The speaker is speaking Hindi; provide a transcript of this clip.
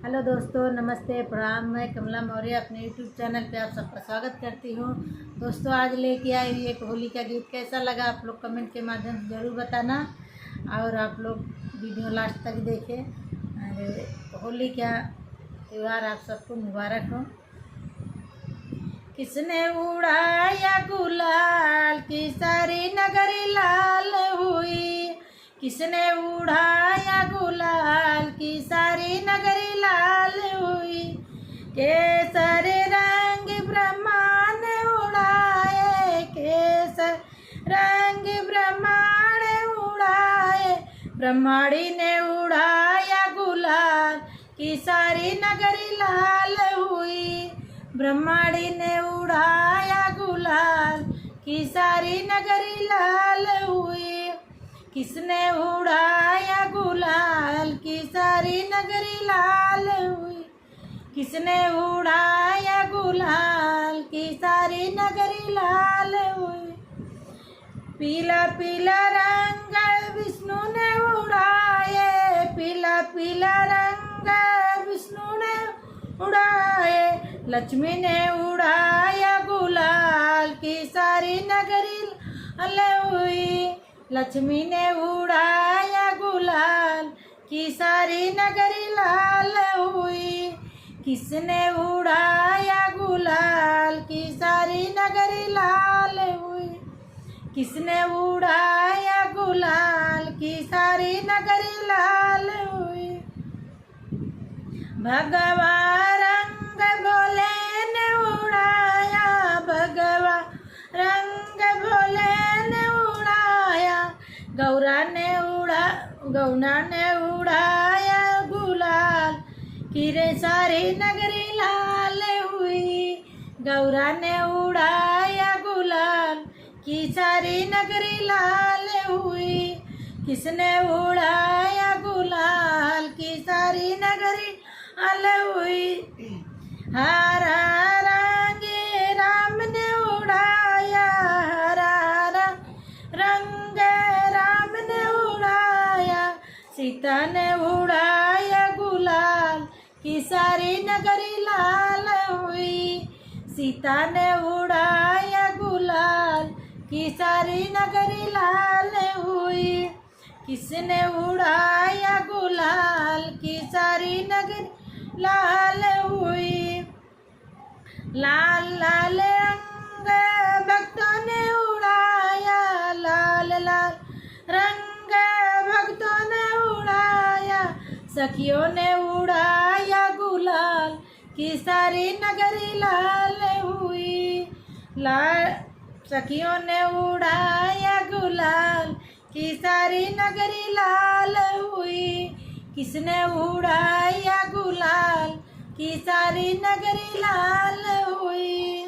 हेलो दोस्तों, नमस्ते, प्रणाम। मैं कमला मौर्य अपने यूट्यूब चैनल पे आप सबका स्वागत करती हूँ। दोस्तों, आज लेके आई हुई एक होली का गीत। कैसा लगा आप लोग कमेंट के माध्यम से ज़रूर बताना और आप लोग वीडियो लास्ट तक देखें। और होली का त्यौहार आप सबको मुबारक हो। किसने उड़ाया गुलाल की सारी नगरी लाल हुई, किसने उड़ाया गुलाल की सारी नगरी लाल हुई। केसर रंग ब्रह्मा ने उड़ाए, केसर रंग ब्रह्मा ने उड़ाए, ब्रह्माणी ने उड़ाया गुलाल की सारी नगरी लाल हुई। ब्रह्माणी ने उड़ाया गुलाल की सारी नगरी लाल हुई। किसने उड़ाया गुलाल की सारी नगरी लाल हुई, किसने उड़ाया गुलाल की सारी नगरी लाल हुई। पीला पीला रंग विष्णु ने उड़ाए, पीला पीला रंग विष्णु ने उड़ाए, लक्ष्मी ने उड़ाया गुलाल की सारी नगरी लाल हुई। लक्ष्मी ने उड़ाया गुलाल की सारी नगरी लाल हुई। किसने उड़ाया गुलाल की सारी नगरी लाल हुई, किसने उड़ाया गुलाल की सारी नगरी लाल हुई। भगवा रंग भोले ने उड़ाया, भगवा रंग भोले ने उड़ाया, गौरा ने उड़ाया गुलाल की रे सारी नगरी लाल हुई। गौरा ने उड़ाया गुलाल की सारी नगरी लाल हुई। किसने उड़ाया गुलाल की सारी नगरी लाल हुई। हरा रंग राम ने उड़ाया, हरा रंग राम ने उड़ाया, सीता ने उड़ाया गुलाल की सारी नगरी लाल हुई। सीता ने उड़ाया गुलाल की सारी नगरी लाल हुई। किसने उड़ाया गुलाल की सारी नगरी लाल हुई। लाल लाल रंग भक्तों ने उड़ाया, लाल लाल रंग भक्तों ने उड़ाया, सखियों ने उड़ाया गुलाल की सारी नगरी लाल हुई। सखियों ने उड़ाया गुलाल की सारी नगरी लाल हुई। किसने उड़ाया गुलाल की सारी नगरी लाल हुई।